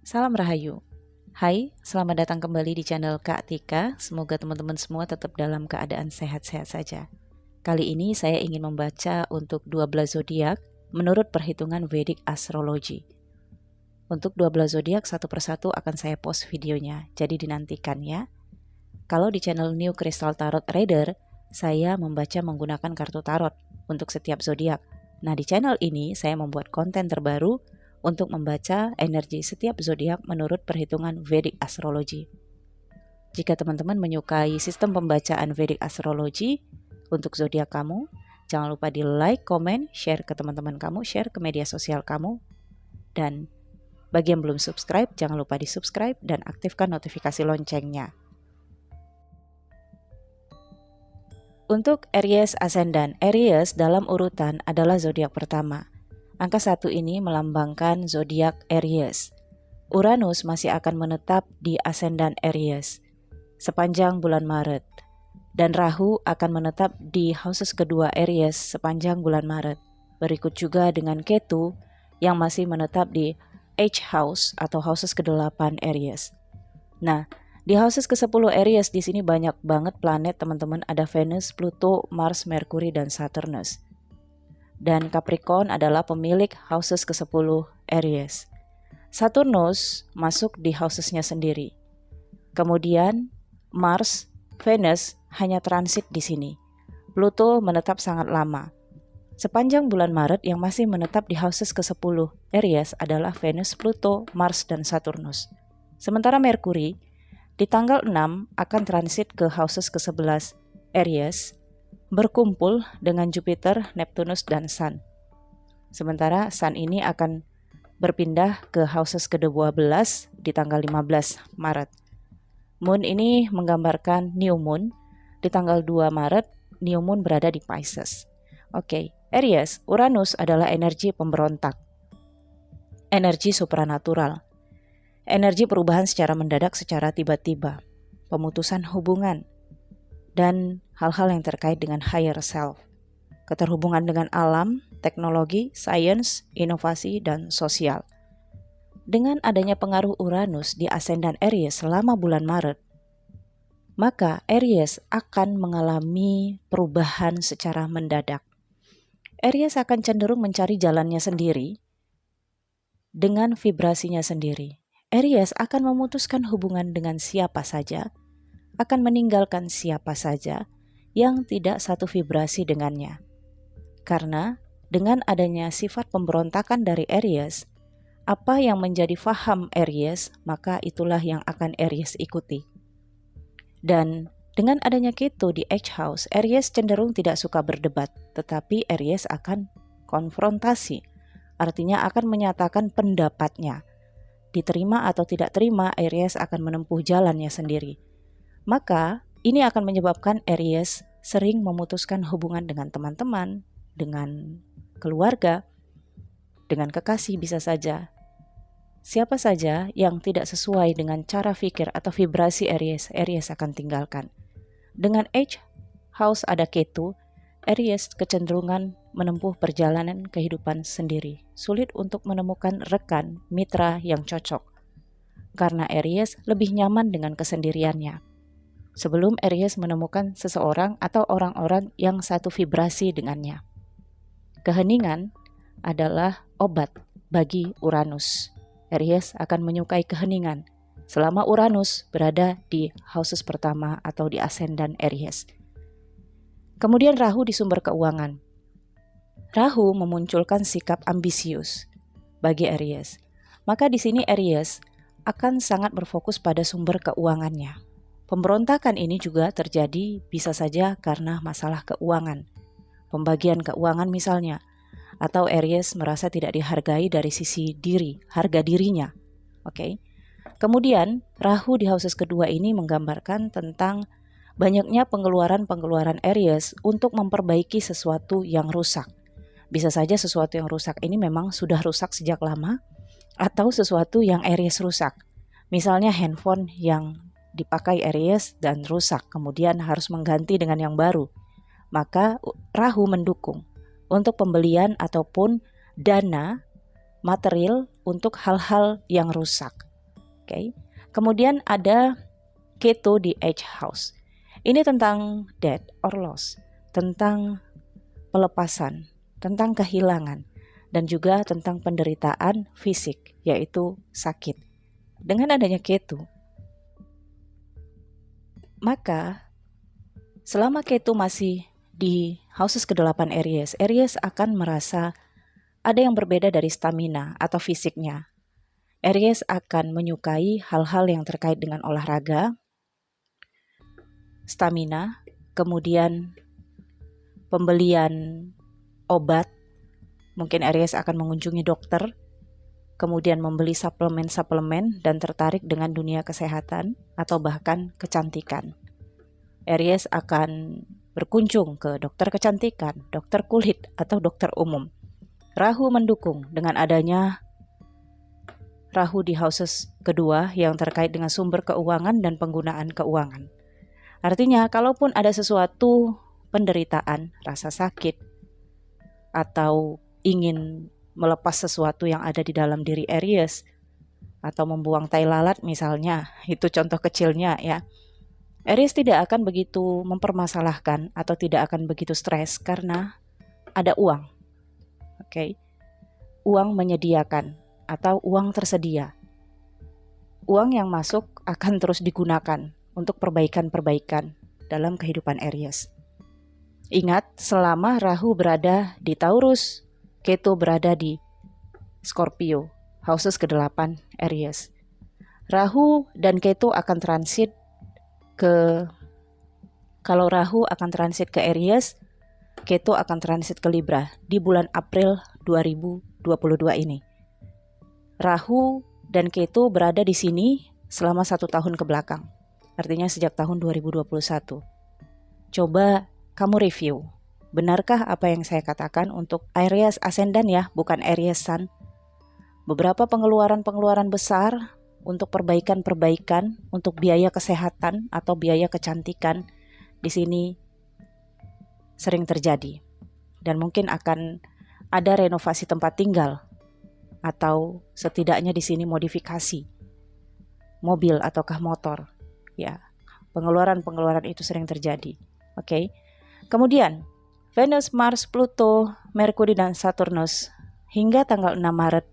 Salam Rahayu. Hai, selamat datang kembali di channel Kak Tika. Semoga teman-teman semua tetap dalam keadaan sehat-sehat saja. Kali ini saya ingin membaca untuk 12 zodiak menurut perhitungan Vedic Astrology. Untuk 12 zodiak satu persatu akan saya post videonya, jadi dinantikan ya. Kalau di channel New Crystal Tarot Reader, saya membaca menggunakan kartu tarot untuk setiap zodiak. Nah, di channel ini saya membuat konten terbaru untuk membaca energi setiap zodiak menurut perhitungan Vedic Astrology. Jika teman-teman menyukai sistem pembacaan Vedic Astrology untuk zodiak kamu, jangan lupa di like, komen, share ke teman-teman kamu, share ke media sosial kamu. Dan bagi yang belum subscribe, jangan lupa di subscribe dan aktifkan notifikasi loncengnya. Untuk Aries Ascendant, Aries dalam urutan adalah zodiak pertama. Angka 1 ini melambangkan zodiak Aries. Uranus masih akan menetap di Ascendant Aries sepanjang bulan Maret. Dan Rahu akan menetap di houses kedua Aries sepanjang bulan Maret. Berikut juga dengan Ketu yang masih menetap di H house atau houses ke-8 Aries. Nah, di houses ke-10 Aries di sini banyak banget planet teman-teman, ada Venus, Pluto, Mars, Mercury, dan Saturnus. Dan Capricorn adalah pemilik houses ke-10 Aries. Saturnus masuk di housesnya sendiri. Kemudian Mars, Venus hanya transit di sini. Pluto menetap sangat lama. Sepanjang bulan Maret yang masih menetap di houses ke-10 Aries adalah Venus, Pluto, Mars, dan Saturnus. Sementara Mercury di tanggal 6 akan transit ke houses ke-11 Aries, berkumpul dengan Jupiter, Neptunus, dan Sun. Sementara Sun ini akan berpindah ke houses ke-12 di tanggal 15 Maret. Moon ini menggambarkan New Moon. Di tanggal 2 Maret, New Moon berada di Pisces. Oke, Aries, Uranus adalah energi pemberontak, energi supranatural, energi perubahan secara mendadak, secara tiba-tiba, pemutusan hubungan, dan hal-hal yang terkait dengan higher self, keterhubungan dengan alam, teknologi, sains, inovasi, dan sosial. Dengan adanya pengaruh Uranus di Ascendant Aries selama bulan Maret, maka Aries akan mengalami perubahan secara mendadak. Aries akan cenderung mencari jalannya sendiri dengan vibrasinya sendiri. Aries akan memutuskan hubungan dengan siapa saja, akan meninggalkan siapa saja yang tidak satu vibrasi dengannya. Karena dengan adanya sifat pemberontakan dari Aries, apa yang menjadi faham Aries, maka itulah yang akan Aries ikuti. Dan dengan adanya Ketu di H house, Aries cenderung tidak suka berdebat, tetapi Aries akan konfrontasi, artinya akan menyatakan pendapatnya. Diterima atau tidak terima, Aries akan menempuh jalannya sendiri. Maka ini akan menyebabkan Aries sering memutuskan hubungan dengan teman-teman, dengan keluarga, dengan kekasih bisa saja. Siapa saja yang tidak sesuai dengan cara pikir atau vibrasi Aries, Aries akan tinggalkan. Dengan H house ada Ketu, Aries kecenderungan menempuh perjalanan kehidupan sendiri. Sulit untuk menemukan rekan, mitra yang cocok. Karena Aries lebih nyaman dengan kesendiriannya. Sebelum Aries menemukan seseorang atau orang-orang yang satu vibrasi dengannya. Keheningan adalah obat bagi Uranus. Aries akan menyukai keheningan selama Uranus berada di houses pertama atau di Ascendant Aries. Kemudian Rahu di sumber keuangan. Rahu memunculkan sikap ambisius bagi Aries. Maka di sini Aries akan sangat berfokus pada sumber keuangannya. Pemberontakan ini juga terjadi bisa saja karena masalah keuangan. Pembagian keuangan misalnya. Atau Aries merasa tidak dihargai dari sisi diri, harga dirinya. Oke. Kemudian Rahu di houses kedua ini menggambarkan tentang banyaknya pengeluaran-pengeluaran Aries untuk memperbaiki sesuatu yang rusak. Bisa saja sesuatu yang rusak ini memang sudah rusak sejak lama, atau sesuatu yang Aries rusak. Misalnya handphone yang dipakai Aries dan rusak, kemudian harus mengganti dengan yang baru. Maka Rahu mendukung untuk pembelian ataupun dana material untuk hal-hal yang rusak. Oke. Kemudian ada Ketu di Edge House. Ini tentang death or loss, tentang pelepasan, tentang kehilangan, dan juga tentang penderitaan fisik, yaitu sakit. Dengan adanya Ketu, maka selama Ketu masih di houses ke-8 Aries, Aries akan merasa ada yang berbeda dari stamina atau fisiknya. Aries akan menyukai hal-hal yang terkait dengan olahraga, stamina, kemudian pembelian obat. Mungkin Aries akan mengunjungi dokter, kemudian membeli suplemen-suplemen dan tertarik dengan dunia kesehatan atau bahkan kecantikan. Aries akan berkunjung ke dokter kecantikan, dokter kulit, atau dokter umum. Rahu mendukung dengan adanya Rahu di houses kedua yang terkait dengan sumber keuangan dan penggunaan keuangan. Artinya, kalaupun ada sesuatu penderitaan, rasa sakit, atau ingin melepas sesuatu yang ada di dalam diri Aries, atau membuang tai lalat misalnya, itu contoh kecilnya ya. Aries tidak akan begitu mempermasalahkan atau tidak akan begitu stres karena ada uang. Oke. Uang menyediakan atau uang tersedia. Uang yang masuk akan terus digunakan untuk perbaikan-perbaikan dalam kehidupan Aries. Ingat, selama Rahu berada di Taurus, Ketu berada di Scorpio, houses ke-8 Aries. Rahu dan Ketu akan transit kalau Rahu akan transit ke Aries, Ketu akan transit ke Libra di bulan April 2022 ini. Rahu dan Ketu berada di sini selama 1 tahun ke belakang. Artinya sejak tahun 2021. Coba kamu review. Benarkah apa yang saya katakan untuk Aries Ascendant ya, bukan Aries Sun? Beberapa pengeluaran-pengeluaran besar untuk perbaikan-perbaikan, untuk biaya kesehatan atau biaya kecantikan di sini sering terjadi. Dan mungkin akan ada renovasi tempat tinggal atau setidaknya di sini modifikasi mobil ataukah motor. Ya, pengeluaran-pengeluaran itu sering terjadi. Oke. Kemudian Venus, Mars, Pluto, Merkuri dan Saturnus hingga tanggal 6 Maret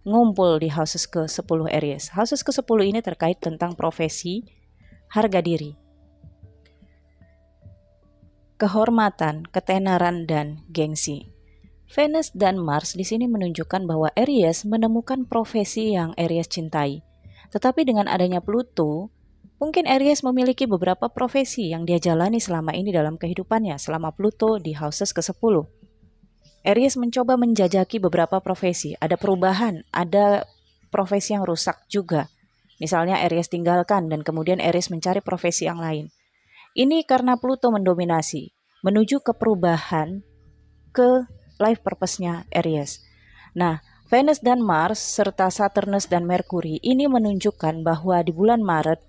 ngumpul di houses ke-10 Aries. Houses ke-10 ini terkait tentang profesi, harga diri, kehormatan, ketenaran dan gengsi. Venus dan Mars di sini menunjukkan bahwa Aries menemukan profesi yang Aries cintai. Tetapi dengan adanya Pluto, mungkin Aries memiliki beberapa profesi yang dia jalani selama ini dalam kehidupannya selama Pluto di houses ke-10. Aries mencoba menjajaki beberapa profesi, ada perubahan, ada profesi yang rusak juga. Misalnya Aries tinggalkan dan kemudian Aries mencari profesi yang lain. Ini karena Pluto mendominasi, menuju ke perubahan, ke life purpose-nya Aries. Nah, Venus dan Mars serta Saturnus dan Merkuri ini menunjukkan bahwa di bulan Maret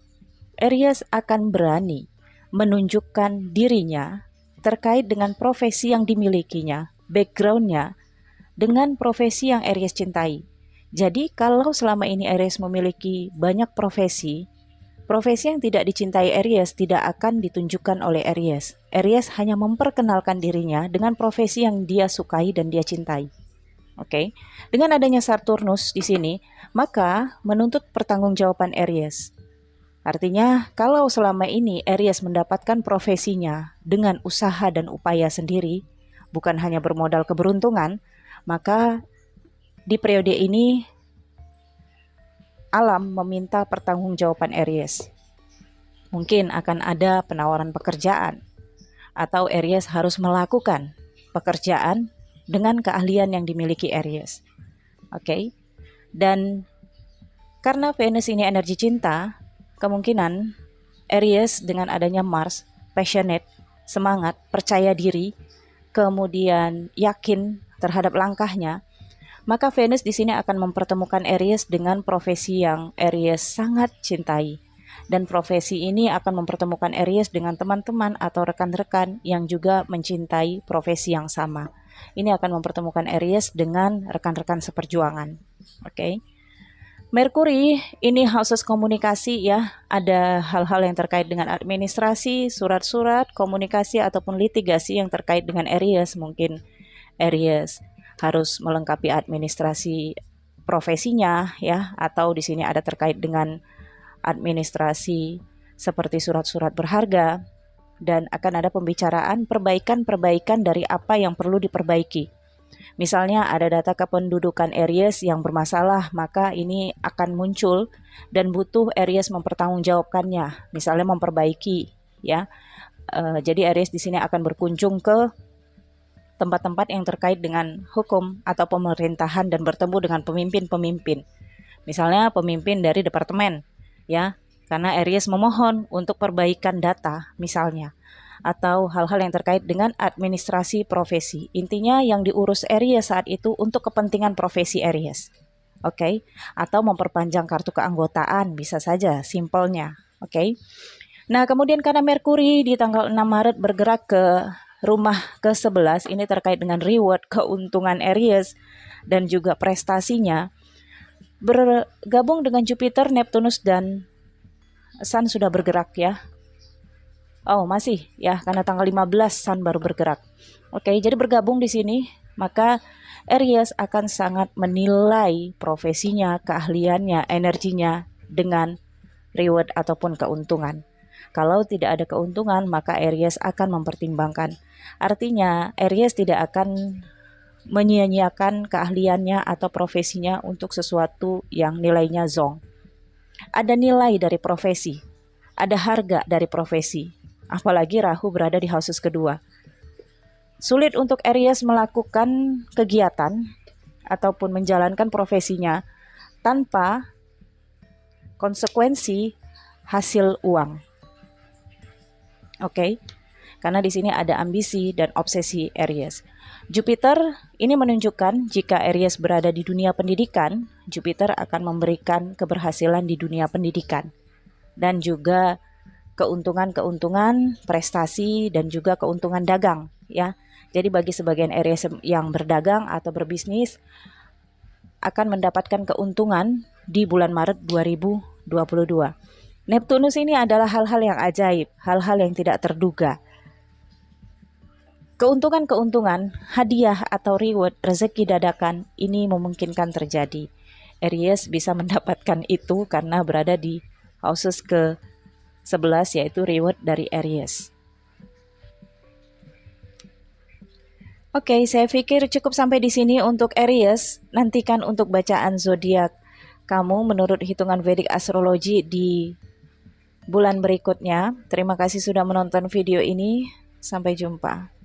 Aries akan berani menunjukkan dirinya terkait dengan profesi yang dimilikinya, background-nya dengan profesi yang Aries cintai. Jadi kalau selama ini Aries memiliki banyak profesi yang tidak dicintai Aries tidak akan ditunjukkan oleh Aries. Aries hanya memperkenalkan dirinya dengan profesi yang dia sukai dan dia cintai. Oke. Dengan adanya Saturnus di sini, maka menuntut pertanggungjawaban Aries. Artinya, kalau selama ini Aries mendapatkan profesinya dengan usaha dan upaya sendiri, bukan hanya bermodal keberuntungan, maka di periode ini alam meminta pertanggungjawaban Aries. Mungkin akan ada penawaran pekerjaan, atau Aries harus melakukan pekerjaan dengan keahlian yang dimiliki Aries. Oke. Dan karena Venus ini energi cinta, kemungkinan Aries dengan adanya Mars, passionate, semangat, percaya diri, kemudian yakin terhadap langkahnya, maka Venus di sini akan mempertemukan Aries dengan profesi yang Aries sangat cintai. Dan profesi ini akan mempertemukan Aries dengan teman-teman atau rekan-rekan yang juga mencintai profesi yang sama. Ini akan mempertemukan Aries dengan rekan-rekan seperjuangan. Oke. Merkuri ini houses komunikasi ya, ada hal-hal yang terkait dengan administrasi, surat-surat, komunikasi ataupun litigasi yang terkait dengan Aries. Mungkin Aries harus melengkapi administrasi profesinya ya, atau di sini ada terkait dengan administrasi seperti surat-surat berharga, dan akan ada pembicaraan perbaikan-perbaikan dari apa yang perlu diperbaiki. Misalnya ada data kependudukan Aries yang bermasalah, maka ini akan muncul dan butuh Aries mempertanggungjawabkannya, misalnya memperbaiki ya. Jadi Aries di sini akan berkunjung ke tempat-tempat yang terkait dengan hukum atau pemerintahan dan bertemu dengan pemimpin-pemimpin. Misalnya pemimpin dari departemen ya, karena Aries memohon untuk perbaikan data misalnya, atau hal-hal yang terkait dengan administrasi profesi. Intinya yang diurus Aries saat itu untuk kepentingan profesi Aries. Oke, atau memperpanjang kartu keanggotaan bisa saja simpelnya. Oke. Nah, kemudian karena Merkuri di tanggal 6 Maret bergerak ke rumah ke-11, ini terkait dengan reward, keuntungan Aries dan juga prestasinya, bergabung dengan Jupiter, Neptunus dan Sun sudah bergerak ya. Oh, masih ya, karena tanggal 15 Sun baru bergerak. Oke, jadi bergabung di sini, maka Aries akan sangat menilai profesinya, keahliannya, energinya dengan reward ataupun keuntungan. Kalau tidak ada keuntungan, maka Aries akan mempertimbangkan. Artinya, Aries tidak akan menyia-nyiakan keahliannya atau profesinya untuk sesuatu yang nilainya zong. Ada nilai dari profesi, ada harga dari profesi. Apalagi Rahu berada di houses kedua. Sulit untuk Aries melakukan kegiatan ataupun menjalankan profesinya tanpa konsekuensi hasil uang. Oke, karena di sini ada ambisi dan obsesi Aries. Jupiter ini menunjukkan jika Aries berada di dunia pendidikan, Jupiter akan memberikan keberhasilan di dunia pendidikan dan juga keuntungan-keuntungan, prestasi, dan juga keuntungan dagang ya. Jadi bagi sebagian Aries yang berdagang atau berbisnis akan mendapatkan keuntungan di bulan Maret 2022. Neptunus ini adalah hal-hal yang ajaib, hal-hal yang tidak terduga. Keuntungan-keuntungan, hadiah atau reward, rezeki dadakan ini memungkinkan terjadi. Aries bisa mendapatkan itu karena berada di houses ke-11 yaitu reward dari Aries. Oke, saya pikir cukup sampai di sini untuk Aries. Nantikan untuk bacaan zodiak kamu menurut hitungan Vedic Astrology di bulan berikutnya. Terima kasih sudah menonton video ini. Sampai jumpa.